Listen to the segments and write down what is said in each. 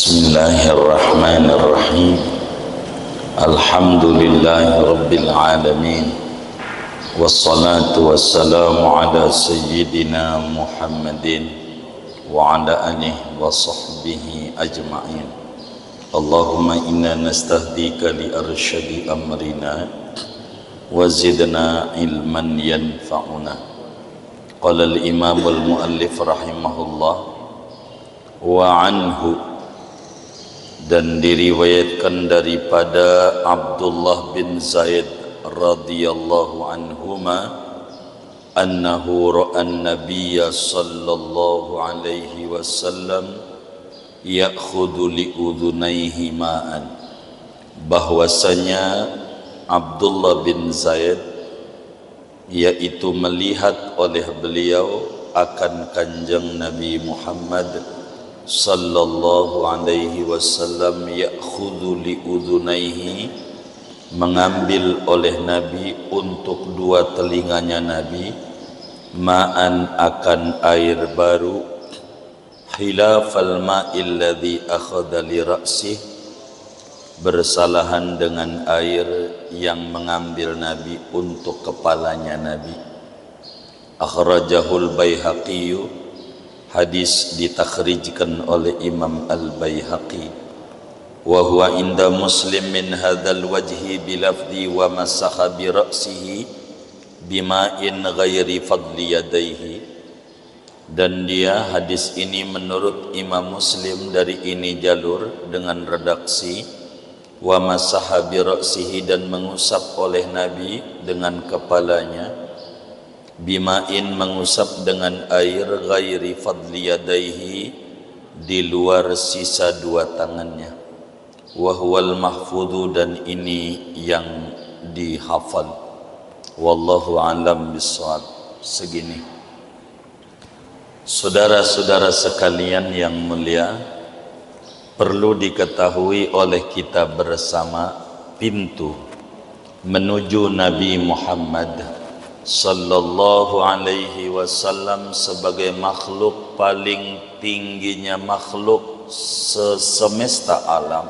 Bismillahirrahmanirrahim. Alhamdulillahi rabbil alamin. Wassalatu wassalamu ala sayyidina Muhammadin wa ala alihi wa sahbihi ajma'in. Allahumma inna nastahdika li arsyadi amrina wa zidna ilman yanfa'una. Qala al-imam al-muallif rahimahullah wa anhu, dan diriwayatkan daripada Abdullah bin Zaid radhiyallahu anhuma annahu ra'an nabiyya sallallahu alaihi wasallam ya'khudhu li udhunaihi ma'an, bahwasanya Abdullah bin Zaid yaitu melihat oleh beliau akan kanjeng Nabi Muhammad sallallahu alaihi wasallam ya'khudhu li udhunaihi, mengambil oleh Nabi untuk dua telinganya Nabi, ma'an akan air baru, khilafal ma'il ladzi akhadha li ra'sih, bersalahan dengan air yang mengambil Nabi untuk kepalanya Nabi. Akhrajahul Baihaqi, hadis ditakhrijkan oleh Imam Al-Baihaqi. Wa huwa inda Muslim min hadzal wajhi bilafzi wa masakha bi ra'sihi bima'in ghairi fadli yadayhi, dan dia hadis ini menurut Imam Muslim dari ini jalur dengan redaksi wa masakha bi ra'sihi, dan mengusap oleh Nabi dengan kepalanya, bima'in mengusap dengan air, ghairi fadli yadaihi di luar sisa dua tangannya, wahwal mahfudhu, dan ini yang dihafal. Wallahu alam bissawab. Segini, saudara-saudara sekalian yang mulia, perlu diketahui oleh kita bersama, pintu menuju Nabi Muhammad sallallahu alaihi wasallam sebagai makhluk paling tingginya makhluk semesta alam,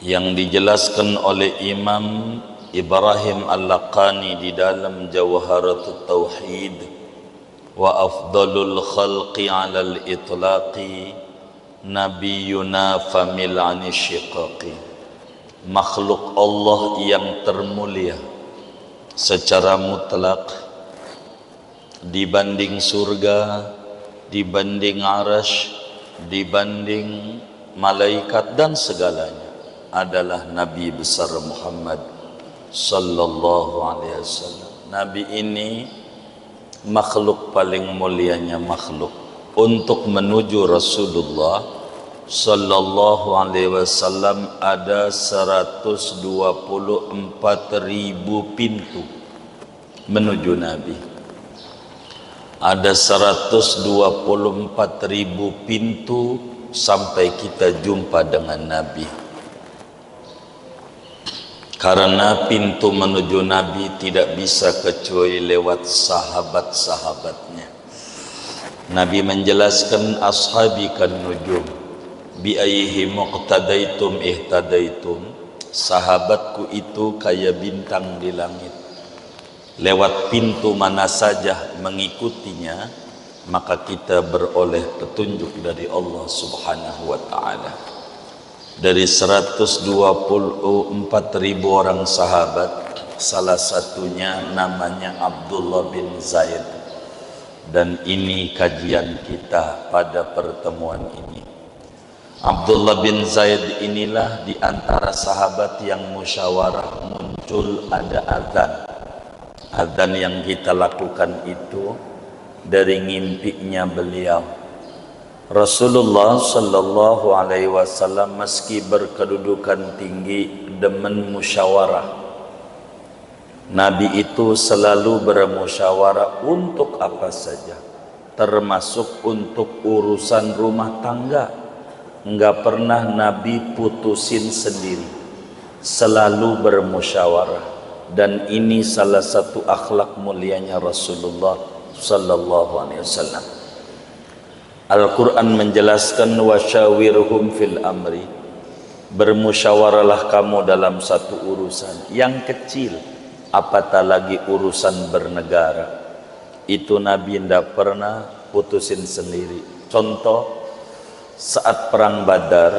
yang dijelaskan oleh Imam Ibrahim Al-Laqani di dalam Jawharatut Tauhid, wa afdalul khalqi 'alal itlaqi nabiyuna famil 'ani syiqaqi, makhluk Allah yang termulia secara mutlak dibanding surga, dibanding arasy, dibanding malaikat dan segalanya adalah Nabi besar Muhammad sallallahu alaihi wasallam. Nabi ini makhluk paling mulianya makhluk. Untuk menuju Rasulullah sallallahu alaihi wasallam ada 124.000 pintu menuju Nabi. Ada 124.000 pintu sampai kita jumpa dengan Nabi. Karena pintu menuju Nabi tidak bisa kecuali lewat sahabat-sahabatnya. Nabi menjelaskan, ashabi kan nujum bi ayyihi muqtadaitum ihtadaitum, sahabatku itu kayak bintang di langit, lewat pintu mana saja mengikutinya maka kita beroleh petunjuk dari Allah subhanahu wa ta'ala. Dari 124.000 orang sahabat, salah satunya namanya Abdullah bin Zaid, dan ini kajian kita pada pertemuan ini. Abdullah bin Zaid inilah di antara sahabat yang musyawarah muncul ada azan. Azan yang kita lakukan itu dari ngimpinya beliau. Rasulullah sallallahu alaihi wasallam meski berkedudukan tinggi demen musyawarah. Nabi itu selalu bermusyawarah untuk apa saja, termasuk untuk urusan rumah tangga. Enggak pernah Nabi putusin sendiri, selalu bermusyawarah, dan ini salah satu akhlak mulianya Rasulullah sallallahu alaihi wasallam. Al-Quran menjelaskan wasyawirhum fil amri, bermusyawarahlah kamu dalam satu urusan yang kecil, apatah lagi urusan bernegara. Itu Nabi tidak pernah putusin sendiri. Contoh, saat perang Badar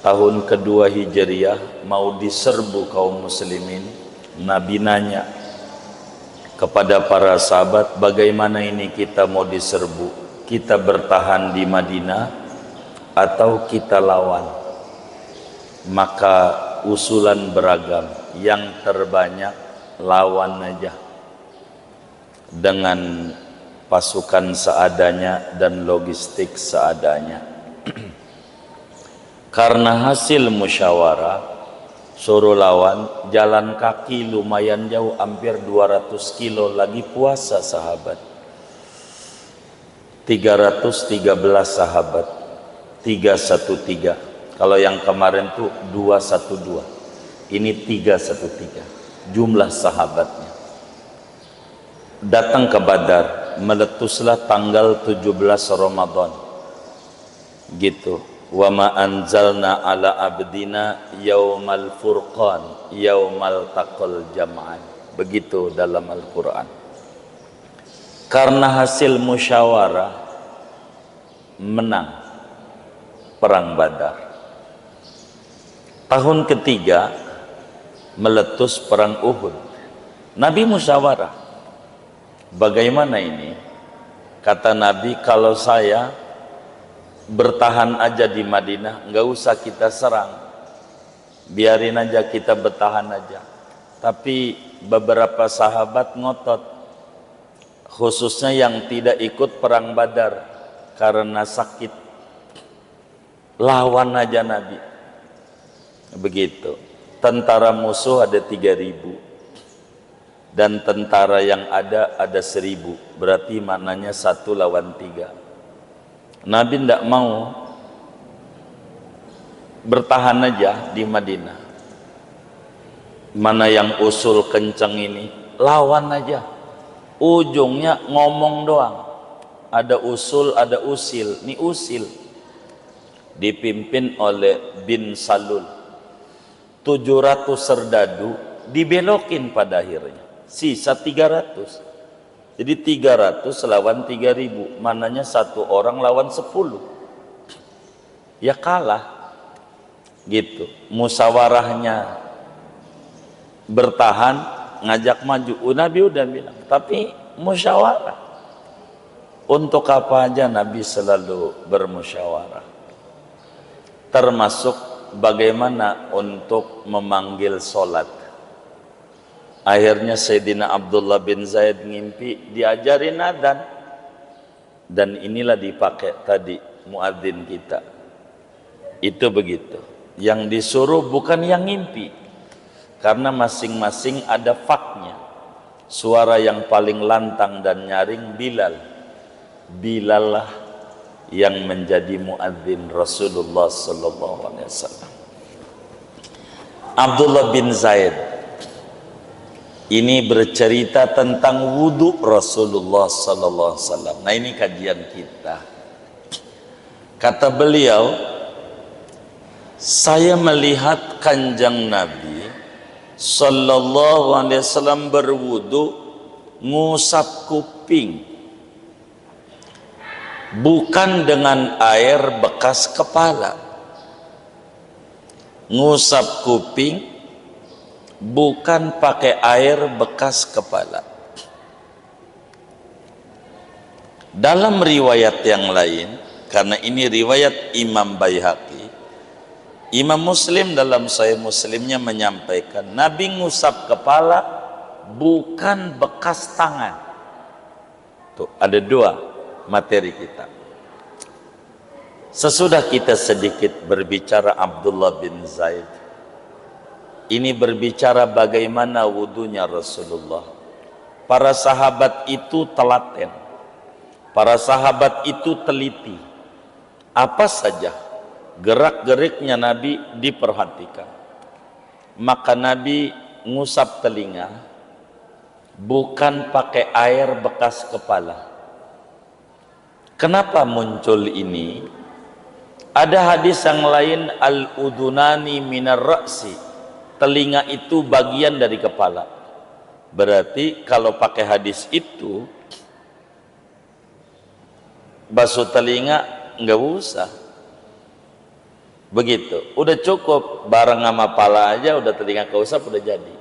tahun kedua Hijriah mau diserbu kaum muslimin, Nabi nanya kepada para sahabat, bagaimana ini kita mau diserbu, kita bertahan di Madinah atau kita lawan? Maka usulan beragam, yang terbanyak lawan aja dengan pasukan seadanya dan logistik seadanya. Karena hasil musyawarah, suruh lawan, jalan kaki lumayan jauh, hampir 200 kilo, lagi puasa sahabat. 313 sahabat, 313. Kalau yang kemarin tuh 212, ini 313 jumlah sahabatnya. Datang ke Badar, meletuslah tanggal 17 Ramadan gitu. Wa ma anzalna ala abdina yaumal furqan yaumal taqal jam'an, begitu dalam Al-Quran. Karena hasil musyawarah menang perang Badar. Tahun ketiga meletus perang Uhud. Nabi musyawarah, bagaimana ini? Kata Nabi, kalau saya bertahan aja di Madinah, nggak usah kita serang, biarin aja kita bertahan aja. Tapi beberapa sahabat ngotot, khususnya yang tidak ikut perang Badar karena sakit, lawan aja Nabi. Begitu. Tentara musuh ada 3.000 dan tentara yang ada 1.000, berarti maknanya 1 lawan 3. Nabi tidak mau, bertahan aja di Madinah. Mana yang usul kencang ini, lawan aja. Ujungnya ngomong doang. Ada usul, ada usil. Ini usil dipimpin oleh bin Salul. 700 serdadu dibelokin pada akhirnya, sisa 300. Jadi 300 lawan 3.000, mananya 1 orang lawan 10, ya kalah gitu. Musyawarahnya bertahan, ngajak maju, Nabi udah bilang, tapi musyawarah. Untuk apa aja Nabi selalu bermusyawarah, termasuk bagaimana untuk memanggil sholat. Akhirnya Sayyidina Abdullah bin Zaid ngimpi, diajarin adzan, dan inilah dipakai tadi muadzin kita. Itu begitu. Yang disuruh bukan yang ngimpi, karena masing-masing ada faknya. Suara yang paling lantang dan nyaring Bilal. Bilal lah yang menjadi muadzin Rasulullah sallallahu alaihi wasallam. Abdullah bin Zaid ini bercerita tentang wudhu Rasulullah sallallahu alaihi wasallam. Nah, ini kajian kita. Kata beliau, saya melihat kanjeng Nabi sallallahu alaihi wasallam berwudhu ngusap kuping, bukan dengan air bekas kepala. Ngusap kuping bukan pakai air bekas kepala. Dalam riwayat yang lain, karena ini riwayat Imam Baihaqi, Imam Muslim dalam Sahih Muslimnya menyampaikan, Nabi ngusap kepala bukan bekas tangan. Tuh, ada 2 materi kita. Sesudah kita sedikit berbicara Abdullah bin Zaid, ini berbicara bagaimana wudunya Rasulullah. Para sahabat itu telaten, para sahabat itu teliti. Apa saja gerak-geriknya Nabi diperhatikan. Maka Nabi ngusap telinga bukan pakai air bekas kepala. Kenapa muncul ini? Ada hadis yang lain, al-udunani minar ra'si, telinga itu bagian dari kepala. Berarti kalau pakai hadis itu, basuh telinga nggak usah. Begitu, udah cukup bareng sama pala aja, udah telinga keusap udah jadi.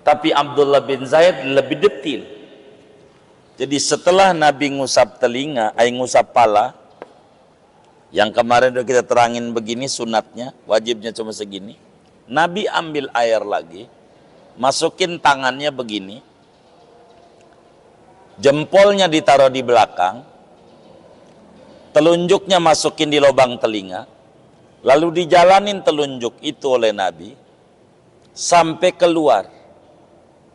Tapi Abdullah bin Zaid lebih detil. Jadi setelah Nabi ngusap telinga, ngusap pala, yang kemarin udah kita terangin begini sunatnya, wajibnya cuma segini. Nabi ambil air lagi, masukin tangannya begini, jempolnya ditaruh di belakang, telunjuknya masukin di lubang telinga, lalu dijalanin telunjuk itu oleh Nabi sampai keluar.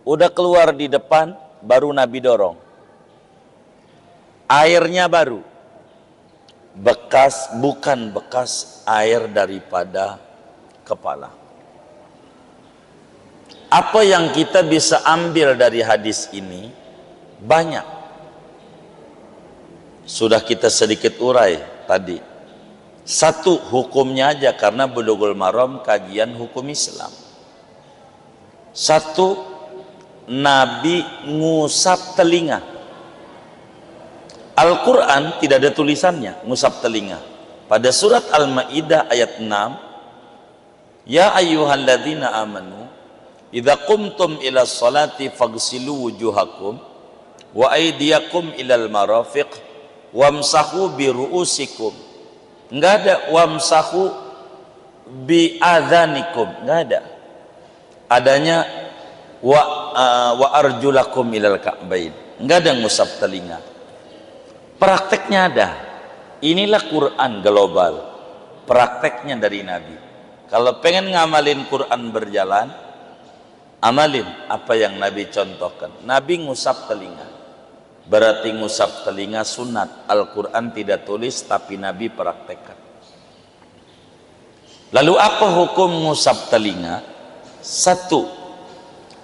Udah keluar di depan, baru Nabi dorong. Airnya baru. Bukan bekas air daripada kepala. Apa yang kita bisa ambil dari hadis ini? Banyak. Sudah kita sedikit urai tadi. Satu, hukumnya aja, karena Bulughul Maram kajian hukum Islam. Satu, Nabi ngusap telinga. Al-Quran tidak ada tulisannya ngusap telinga. Pada surat Al-Ma'idah ayat 6, ya ayyuhalladzina amanu idza qumtum ila sholati faghsilu wujuhakum wa aydiyakum ilal marafiq wamsahu bi ru'usikum. Enggak ada wamsahu bi adzanikum, enggak ada. Adanya wa arjulakum ilal ka'bain. Enggak ada ngusap telinga. Prakteknya ada. Inilah Quran global. Prakteknya dari Nabi. Kalau pengen ngamalin Quran berjalan, amalin apa yang Nabi contohkan. Nabi ngusap telinga. Berarti ngusap telinga sunat. Al-Quran tidak tulis, tapi Nabi praktekkan. Lalu apa hukum ngusap telinga? Satu,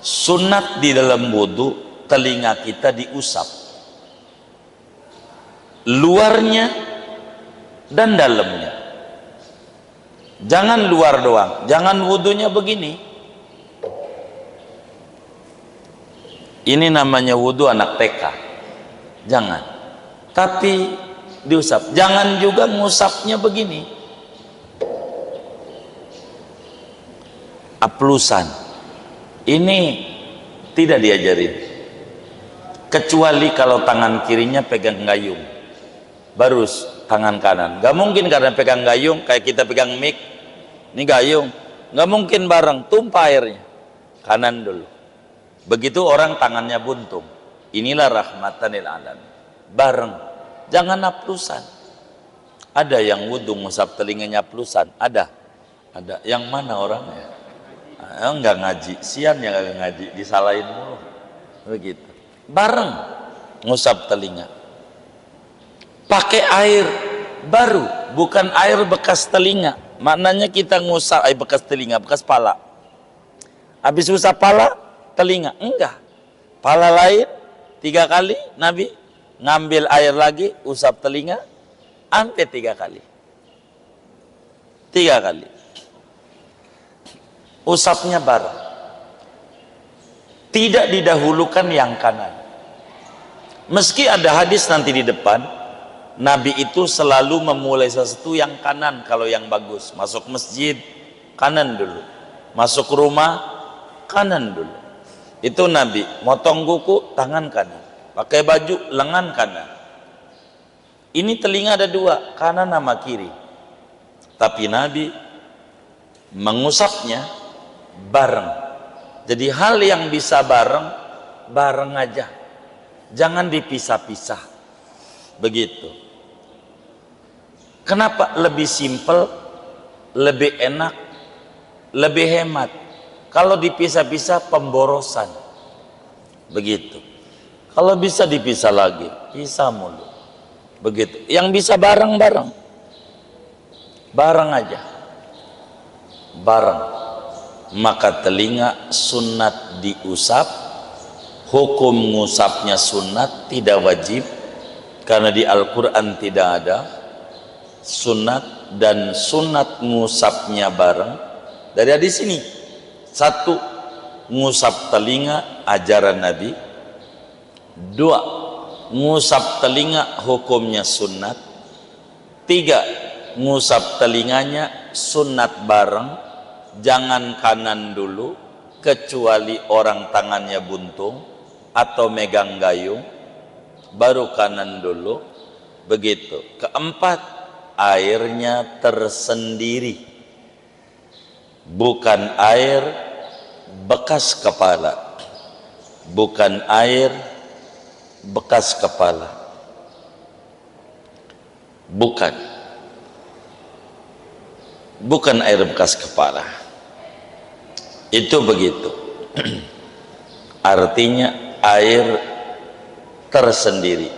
sunat di dalam wudu telinga kita diusap, luarnya dan dalamnya. Jangan luar doang, jangan wudunya begini. Ini namanya wudu anak TK. Jangan. Tapi diusap. Jangan juga ngusapnya begini. Aplusan. Ini tidak diajarin. Kecuali kalau tangan kirinya pegang gayung. Baru tangan kanan. Gak mungkin karena pegang gayung kayak kita pegang mic, ini gayung, gak mungkin bareng, tumpah airnya. Kanan dulu. Begitu orang tangannya buntung. Inilah rahmatan lil alamin. Bareng. Jangan aplusan. Ada yang wudu ngusap telinganya aplusan. Ada. Yang mana orangnya? Enggak ngaji. Sian yang gak ngaji, disalahin mulu. Begitu. Bareng ngusap telinga. Pakai air baru, bukan air bekas telinga. Maknanya kita ngusap air bekas telinga, bekas pala. Habis usap pala, telinga. Enggak. Pala lain 3 kali, Nabi ngambil air lagi, usap telinga, sampai 3 kali. 3 kali. Usapnya bareng. Tidak didahulukan yang kanan. Meski ada hadis nanti di depan, Nabi itu selalu memulai sesuatu yang kanan kalau yang bagus. Masuk masjid, kanan dulu. Masuk rumah, kanan dulu. Itu Nabi. Motong kuku, tangan kanan. Pakai baju, lengan kanan. Ini telinga ada 2, kanan sama kiri. Tapi Nabi mengusapnya bareng. Jadi hal yang bisa bareng, bareng aja. Jangan dipisah-pisah. Begitu. Kenapa? Lebih simpel, lebih enak, lebih hemat. Kalau dipisah-pisah pemborosan. Begitu. Kalau bisa dipisah lagi, pisah mulu. Begitu. Yang bisa bareng-bareng. Bareng aja. Bareng. Maka telinga sunat diusap, hukum ngusapnya sunat, tidak wajib. Karena di Al-Quran tidak ada sunat, dan sunat ngusapnya bareng dari hadis ini. Satu, ngusap telinga ajaran Nabi. Dua, ngusap telinga hukumnya sunat. Tiga, ngusap telinganya sunat bareng, jangan kanan dulu kecuali orang tangannya buntung atau megang gayung, baru kanan dulu. Begitu. Keempat, airnya tersendiri, bukan air bekas kepala, bukan air bekas kepala, bukan air bekas kepala. Itu begitu. Artinya air tersendiri.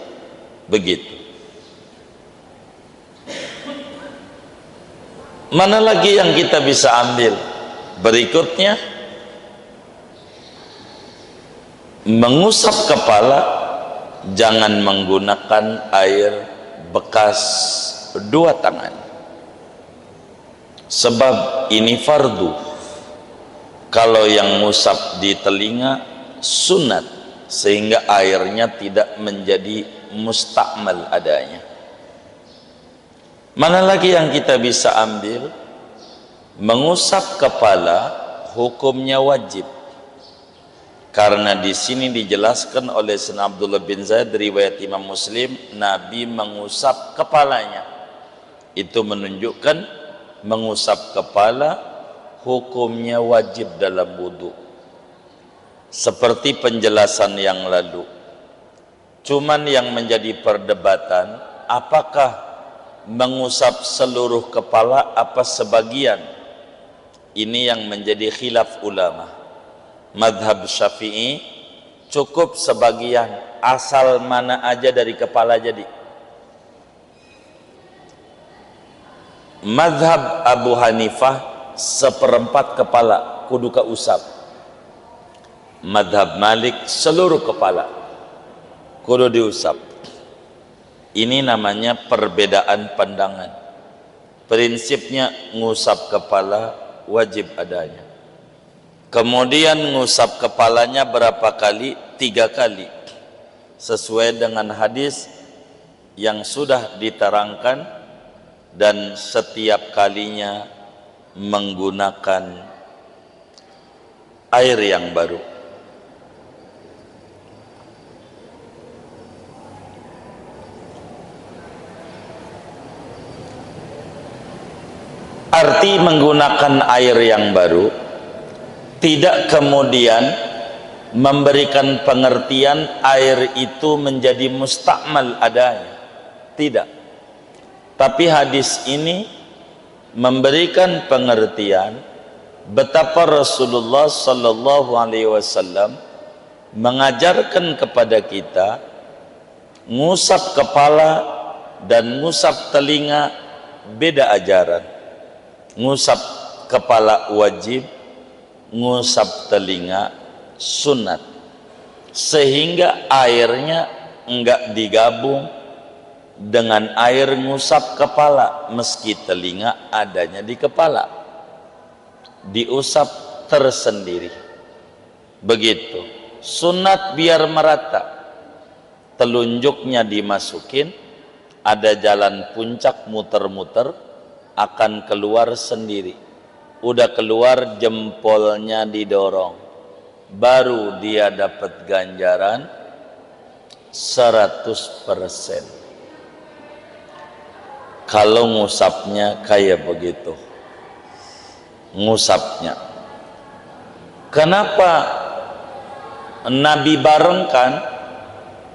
Begitu. Mana lagi yang kita bisa ambil? Berikutnya, mengusap kepala jangan menggunakan air bekas dua tangan, sebab ini fardu. Kalau yang ngusap di telinga sunat, sehingga airnya tidak menjadi mustakmal adanya. Mana lagi yang kita bisa ambil? Mengusap kepala hukumnya wajib, karena di sini dijelaskan oleh Sayyidina Abdullah bin Zaid riwayat Imam Muslim, Nabi mengusap kepalanya. Itu menunjukkan mengusap kepala hukumnya wajib dalam wudu, seperti penjelasan yang lalu. Cuman yang menjadi perdebatan, apakah mengusap seluruh kepala apa sebagian? Ini yang menjadi khilaf ulama. Madhab Syafi'i cukup sebagian, asal mana aja dari kepala jadi. Madhab Abu Hanifah seperempat kepala kudu kausap. Madhab Malik seluruh kepala kudu diusap. Ini namanya perbedaan pandangan. Prinsipnya ngusap kepala wajib adanya. Kemudian ngusap kepalanya berapa kali? 3 kali, sesuai dengan hadis yang sudah diterangkan, dan setiap kalinya menggunakan air yang baru. Arti menggunakan air yang baru tidak kemudian memberikan pengertian air itu menjadi mustakmal adanya, tidak. Tapi hadis ini memberikan pengertian betapa Rasulullah sallallahu alaihi wasallam mengajarkan kepada kita ngusap kepala dan ngusap telinga beda ajaran. Ngusap kepala wajib, ngusap telinga sunat, sehingga airnya enggak digabung dengan air ngusap kepala, meski telinga adanya di kepala, diusap tersendiri. Begitu. Sunat biar merata, telunjuknya dimasukin, ada jalan puncak muter-muter, akan keluar sendiri. Udah keluar, jempolnya didorong, baru dia dapat ganjaran 100%. Kalau ngusapnya kayak begitu, ngusapnya. Kenapa Nabi barengkan?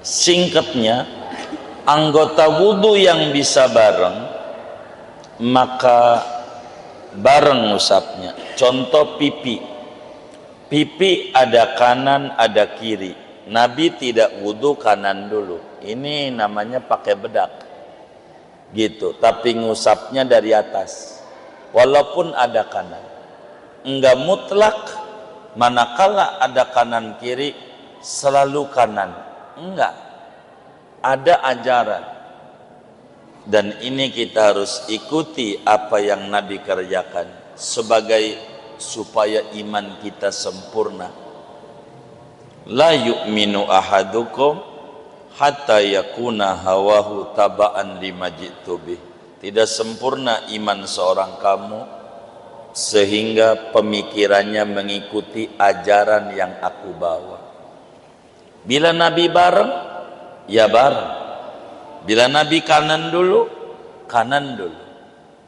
Singkatnya, anggota wudhu yang bisa bareng, maka bareng ngusapnya. Contoh pipi. Pipi ada kanan, ada kiri. Nabi tidak wudhu kanan dulu. Ini namanya pakai bedak. Gitu. Tapi ngusapnya dari atas. Walaupun ada kanan. Enggak mutlak. Manakala ada kanan kiri, selalu kanan. Enggak. ada ajaran, dan ini kita harus ikuti apa yang Nabi kerjakan sebagai supaya iman kita sempurna. La yu'minu ahadukum hatta yakuna hawahu taba'an lima ji'tu bih. Tidak sempurna iman seorang kamu sehingga pemikirannya mengikuti ajaran yang aku bawa. Bila Nabi bareng, ya bareng. Bila Nabi kanan dulu, kanan dulu.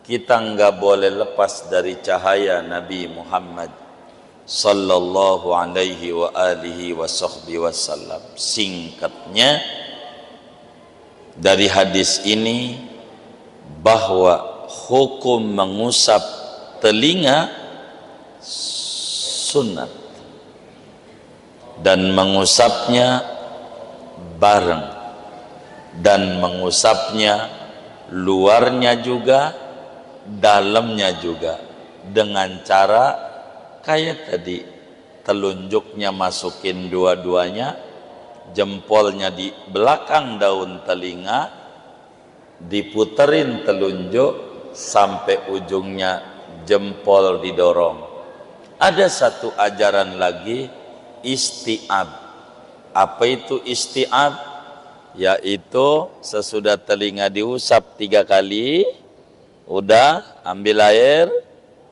Kita enggak boleh lepas dari cahaya Nabi Muhammad sallallahu alaihi wa alihi wa sahbihi wasallam. Singkatnya dari hadis ini bahwa hukum mengusap telinga sunnat dan mengusapnya bareng, dan mengusapnya luarnya juga dalamnya juga dengan cara kayak tadi, telunjuknya masukin dua-duanya, jempolnya di belakang daun telinga, diputerin telunjuk sampai ujungnya jempol didorong. Ada satu ajaran lagi, isti'ab. Apa itu isti'ab? Yaitu sesudah telinga diusap 3 kali, udah ambil air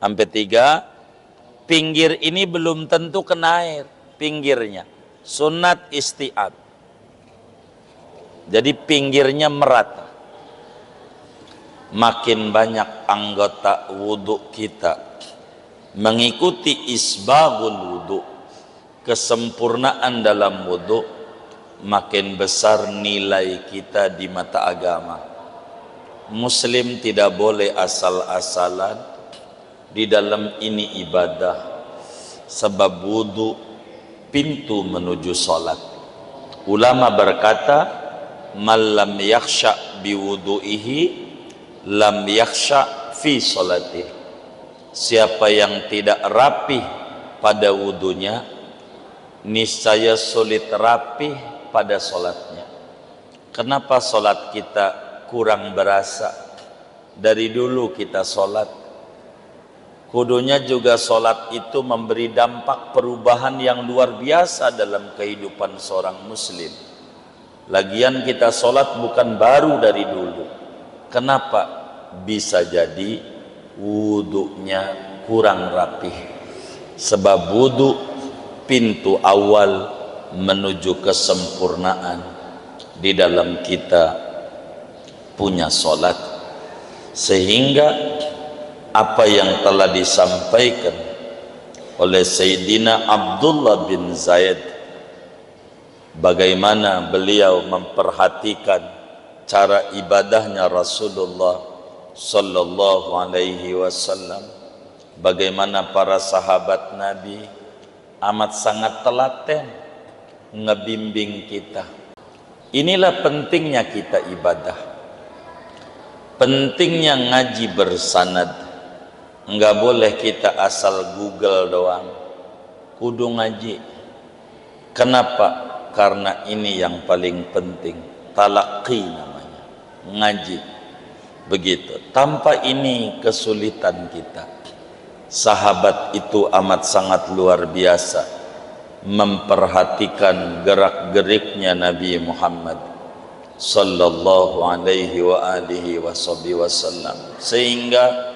sampai 3, pinggir ini belum tentu kena air, pinggirnya sunat isti'ab. Jadi pinggirnya merata. Makin banyak anggota wudhu kita mengikuti isbagul wudhu, kesempurnaan dalam wudhu, makin besar nilai kita di mata agama. Muslim tidak boleh asal-asalan di dalam ini ibadah, sebab wudhu pintu menuju salat. Ulama berkata, man lam yakhsha biwudu'ihi lam yakhsha fi salatih. Siapa yang tidak rapih pada wudunya, niscaya sulit rapih pada solatnya. Kenapa solat kita kurang berasa? Dari dulu kita solat, kudunya juga solat itu memberi dampak perubahan yang luar biasa dalam kehidupan seorang muslim. Lagian kita solat bukan baru dari dulu. Kenapa? Bisa jadi wudunya kurang rapih. Sebab wudu pintu awal menuju kesempurnaan di dalam kita punya solat. Sehingga apa yang telah disampaikan oleh Sayyidina Abdullah bin Zaid, bagaimana beliau memperhatikan cara ibadahnya Rasulullah sallallahu alaihi wasallam, bagaimana para sahabat Nabi amat sangat telaten ngebimbing kita. Inilah pentingnya kita ibadah, pentingnya ngaji bersanad. Enggak boleh kita asal Google doang, kudu ngaji. Kenapa? Karena ini yang paling penting, talaqi namanya, ngaji. Begitu. Tanpa ini kesulitan kita. Sahabat itu amat sangat luar biasa memperhatikan gerak-geriknya Nabi Muhammad sallallahu alaihi wa alihi wasallam, sehingga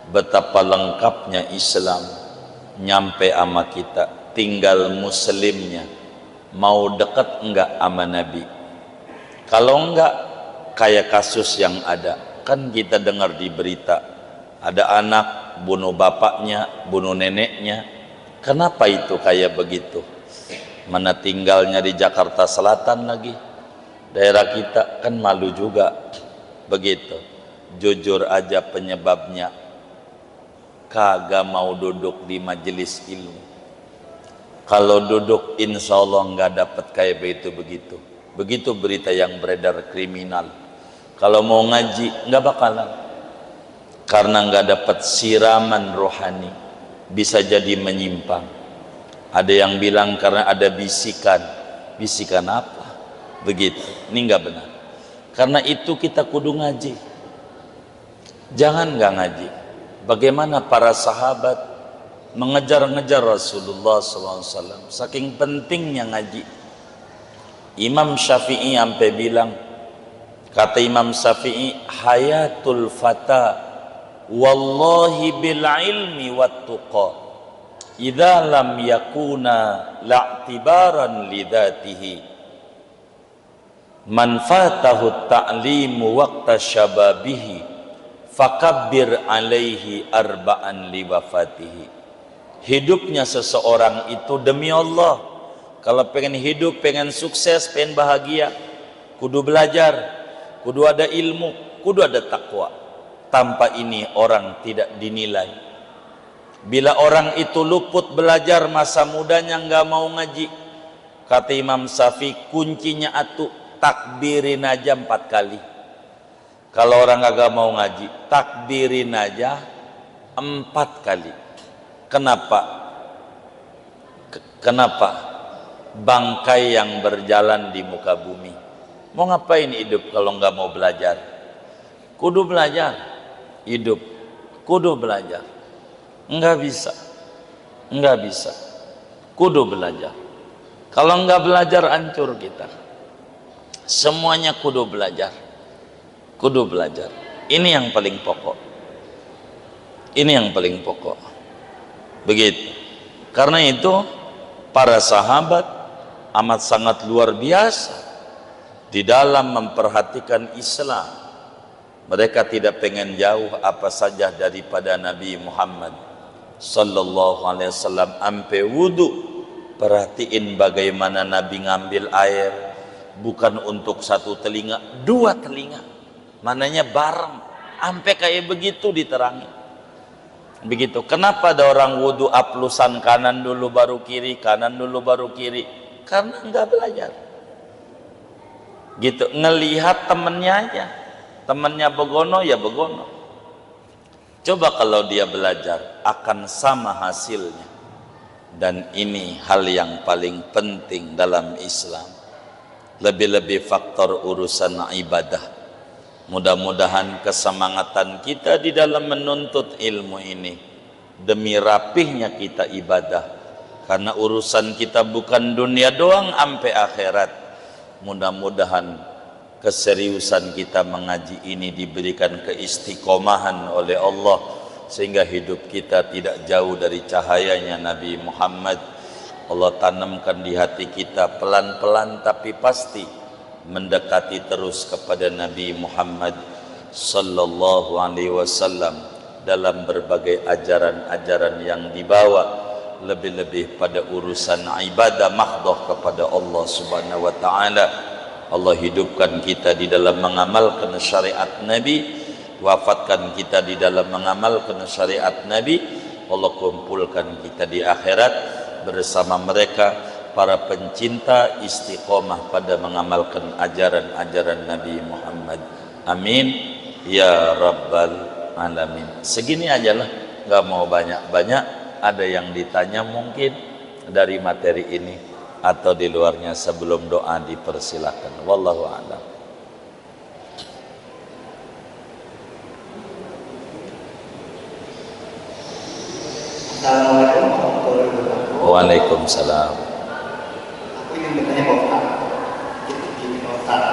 betapa lengkapnya Islam nyampe ama kita, tinggal muslimnya mau dekat enggak sama Nabi. Kalau enggak, kayak kasus yang ada, kan kita dengar di berita, ada anak bunuh bapaknya, bunuh neneknya. Kenapa itu kayak begitu? Mana tinggalnya di Jakarta Selatan lagi, daerah kita, kan malu juga. Begitu. Jujur aja penyebabnya, kagak mau duduk di majelis ilmu. Kalau duduk insya Allah nggak dapat kayak begitu. Begitu berita yang beredar kriminal. Kalau mau ngaji nggak bakalan, karena nggak dapat siraman rohani, bisa jadi menyimpang. Ada yang bilang karena ada bisikan. Bisikan apa? Begitu. Ini nggak benar. Karena itu kita kudu ngaji. Jangan nggak ngaji. Bagaimana para sahabat mengejar-ngejar Rasulullah SAW. Saking pentingnya ngaji. Imam Syafi'i sampai bilang, kata Imam Syafi'i, hayatul fata wallahi bil ilmi wat tuqa idza lam yakuna la'tibaran lidatihi man fatahu ta'limu waqta syababihi fakabbir alaihi arba'an liwafatihi. Hidupnya seseorang itu demi Allah. Kalau pengen hidup, pengen sukses, pengen bahagia, kudu belajar, kudu ada ilmu, kudu ada takwa. Tanpa ini orang tidak dinilai. Bila orang itu luput belajar masa mudanya nggak mau ngaji, kata Imam Syafi'i, kuncinya atuh takbirin aja 4 kali. Kalau orang kagak mau ngaji, takbirin aja 4 kali. Kenapa? Kenapa? Bangkai yang berjalan di muka bumi. Mau ngapain hidup kalau nggak mau belajar? Kudu belajar. Hidup kudu belajar. Nggak bisa. Nggak bisa. Kudu belajar. Kalau nggak belajar hancur kita. Semuanya kudu belajar. Kudu belajar. Ini yang paling pokok. Ini yang paling pokok. Begitu. Karena itu para sahabat amat sangat luar biasa di dalam memperhatikan Islam. Mereka tidak pengen jauh apa saja daripada Nabi Muhammad sallallahu alaihi wasallam. Ampe wudu, perhatiin bagaimana Nabi ngambil air, bukan untuk 1 telinga, 2 telinga, mananya bareng, ampe kayak begitu diterangi. Begitu. Kenapa ada orang wudu aplusan kanan dulu baru kiri, kanan dulu baru kiri? Karena enggak belajar. Gitu, ngelihat temennya aja, temennya begono ya begono. Coba kalau dia belajar, akan sama hasilnya. Dan ini hal yang paling penting dalam Islam. Lebih-lebih faktor urusan ibadah. Mudah-mudahan kesemangatan kita di dalam menuntut ilmu ini demi rapihnya kita ibadah, karena urusan kita bukan dunia doang sampai akhirat. Mudah-mudahan keseriusan kita mengaji ini diberikan keistiqomahan oleh Allah, sehingga hidup kita tidak jauh dari cahayanya Nabi Muhammad. Allah tanamkan di hati kita pelan-pelan tapi pasti mendekati terus kepada Nabi Muhammad sallallahu alaihi wasallam dalam berbagai ajaran-ajaran yang dibawa, lebih-lebih pada urusan ibadah mahdhah kepada Allah Subhanahu wa taala. Allah hidupkan kita di dalam mengamalkan syariat Nabi, wafatkan kita di dalam mengamalkan syariat Nabi. Allah kumpulkan kita di akhirat bersama mereka para pencinta istiqomah pada mengamalkan ajaran-ajaran Nabi Muhammad. Amin ya rabbal alamin. Segini ajalah, nggak mau banyak-banyak. Ada yang ditanya mungkin dari materi ini atau di luarnya, sebelum doa dipersilakan. Wallahu a'lam. Assalamualaikum warahmatullahi wabarakatuh. Waalaikumsalam. Aku ingin bertanya Pak Ustaz. Gini Pak Ustaz.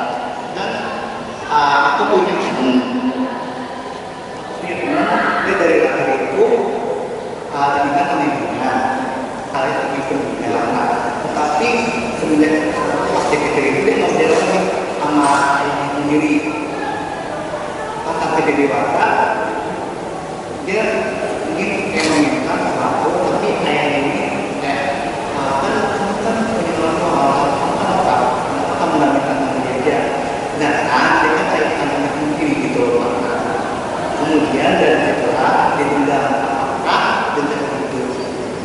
Dan aku punya teman. Dia dari lahir itu tadinya pendidikan, saya pergi pendidikan. Tetapi semenjak pas dia kecil itu dia mau jalan sama ibu sendiri. Pas sampai dia dewasa, dia mungkin meminta sesuatu, tapi ayah ini kan mengambilkan dia aja. Nah, dia kan saya anak mungkin gitu. Kemudian dari setelah dia tinggal apakah dan itu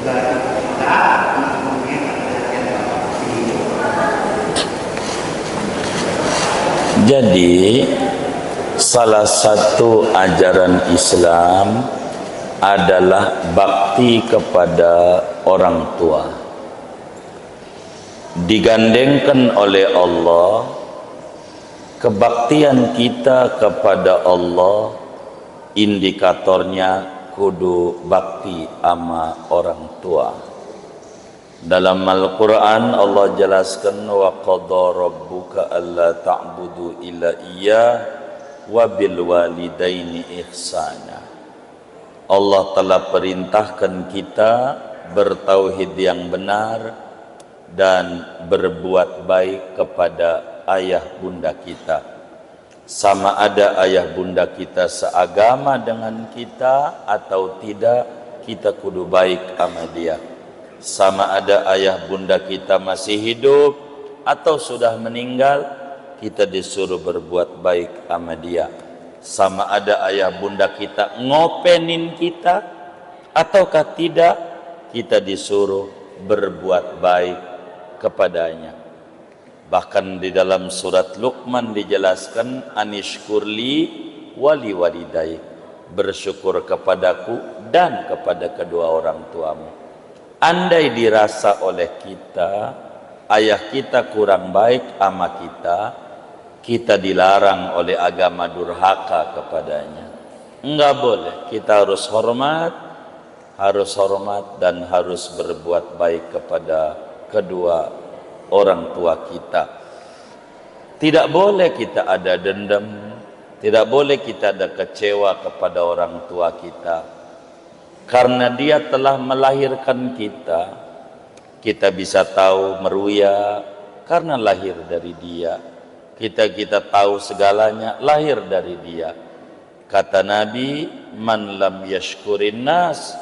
dari kita kemudian Jadi salah satu ajaran Islam adalah bakti kepada orang tua. digandengkan oleh Allah kebaktian kita kepada Allah, indikatornya kudu bakti ama orang tua. Dalam Al-Quran Allah jelaskan, wa qadha rabbuka alla ta'budu illa iyyah wa bil walidaini ihsana. Allah telah perintahkan kita bertauhid yang benar dan berbuat baik kepada ayah bunda kita. Sama ada ayah bunda kita seagama dengan kita atau tidak, kita kudu baik sama dia. Sama ada ayah bunda kita masih hidup atau sudah meninggal, kita disuruh berbuat baik sama dia. Sama ada ayah bunda kita ngopenin kita ataukah tidak, kita disuruh berbuat baik kepadanya. Bahkan di dalam surat Luqman dijelaskan, anishkurli wali walidaik, bersyukur kepadaku dan kepada kedua orang tuamu. Andai dirasa oleh kita ayah kita kurang baik sama kita dilarang oleh agama durhaka kepadanya. Enggak boleh, kita harus hormat dan harus berbuat baik kepada kedua orang tua kita. Tidak boleh kita ada dendam, tidak boleh kita ada kecewa kepada orang tua kita. Karena dia telah melahirkan kita, kita bisa tahu meruya karena lahir dari dia. Kita tahu segalanya lahir dari dia. Kata Nabi, man lam yashkurin nas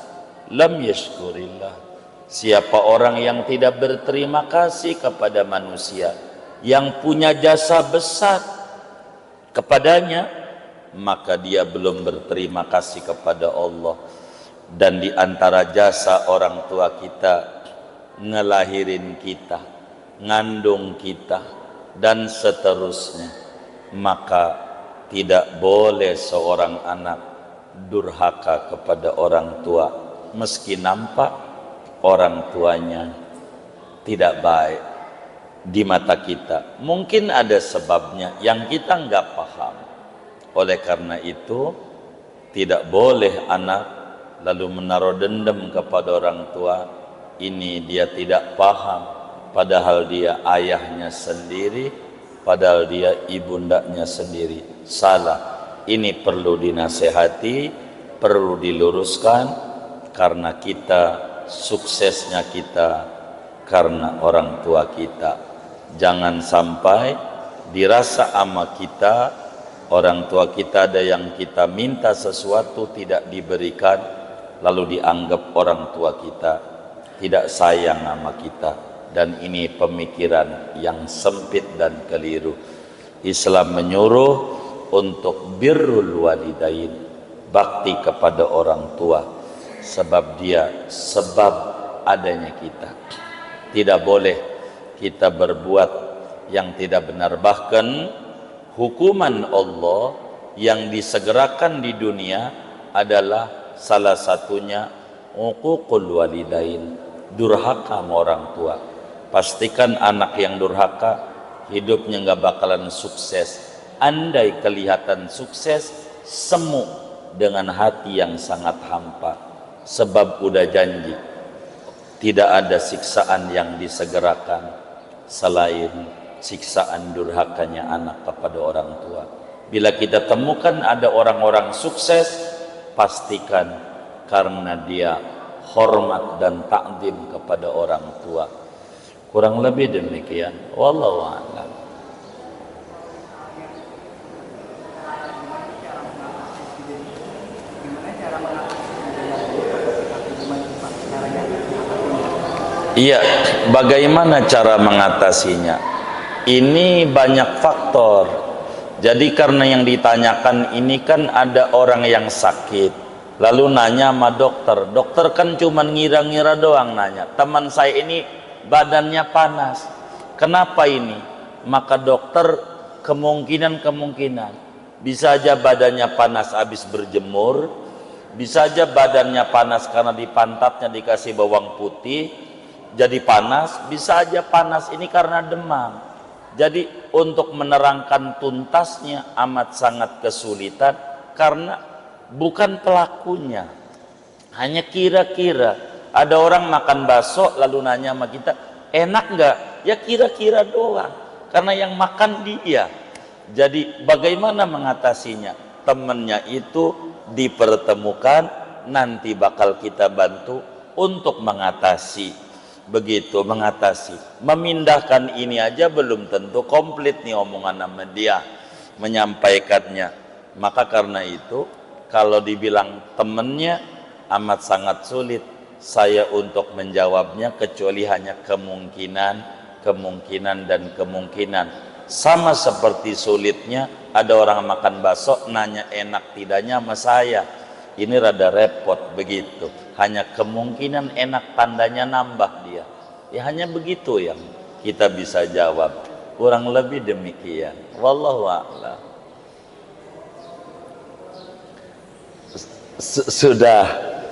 lam yashkurillah. Siapa orang yang tidak berterima kasih kepada manusia yang punya jasa besar kepadanya, maka dia belum berterima kasih kepada Allah. Dan di antara jasa orang tua kita, ngelahirin kita, ngandung kita, dan seterusnya. Maka tidak boleh seorang anak durhaka kepada orang tua, meski nampak orang tuanya tidak baik di mata kita. Mungkin ada sebabnya yang kita nggak paham. Oleh karena itu, tidak boleh anak lalu menaruh dendam kepada orang tua. Ini dia tidak paham, padahal dia ayahnya sendiri, padahal dia ibundanya sendiri. Salah. Ini perlu dinasehati, perlu diluruskan, karena kita suksesnya kita karena orang tua kita. Jangan sampai dirasa ama kita, orang tua kita ada yang kita minta sesuatu tidak diberikan, lalu dianggap orang tua kita tidak sayang sama kita. Dan ini pemikiran yang sempit dan keliru. Islam menyuruh untuk birrul walidain, bakti kepada orang tua, sebab dia sebab adanya kita. Tidak boleh kita berbuat yang tidak benar. Bahkan hukuman Allah yang disegerakan di dunia adalah salah satunya uququl walidain, durhaka sama orang tua. Pastikan anak yang durhaka hidupnya nggak bakalan sukses. Andai kelihatan sukses, semu dengan hati yang sangat hampa, sebab udah janji tidak ada siksaan yang disegerakan selain siksaan durhakanya anak kepada orang tua. Bila kita temukan ada orang-orang sukses, pastikan karena dia hormat dan takdim kepada orang tua. Kurang lebih demikian. Wallahu a'lam. Iya, bagaimana cara mengatasinya? Ini banyak faktor. Jadi karena yang ditanyakan ini kan ada orang yang sakit, lalu nanya sama dokter. Dokter kan cuma ngira-ngira doang nanya. Teman saya ini badannya panas. Kenapa ini? Maka dokter kemungkinan bisa aja badannya panas habis berjemur, bisa aja badannya panas karena di pantatnya dikasih bawang putih, jadi panas, bisa aja panas ini karena demam. Jadi untuk menerangkan tuntasnya amat sangat kesulitan karena bukan pelakunya, hanya kira-kira. Ada orang makan bakso lalu nanya sama kita, enak nggak? Ya kira-kira doang, karena yang makan dia. Jadi bagaimana mengatasinya? Temennya itu dipertemukan, nanti bakal kita bantu untuk mengatasi. Begitu mengatasi, memindahkan ini aja belum tentu komplit nih omongan sama dia menyampaikannya. Maka karena itu kalau dibilang temennya amat sangat sulit saya untuk menjawabnya, kecuali hanya kemungkinan dan kemungkinan. Sama seperti sulitnya ada orang makan bakso nanya enak tidaknya sama saya, ini rada repot begitu. Hanya kemungkinan enak tandanya nambah dia. Ya hanya begitu yang kita bisa jawab. Kurang lebih demikian. Wallahu a'lam. Sudah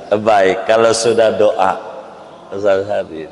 baik kalau sudah doa. Ustaz Hadid.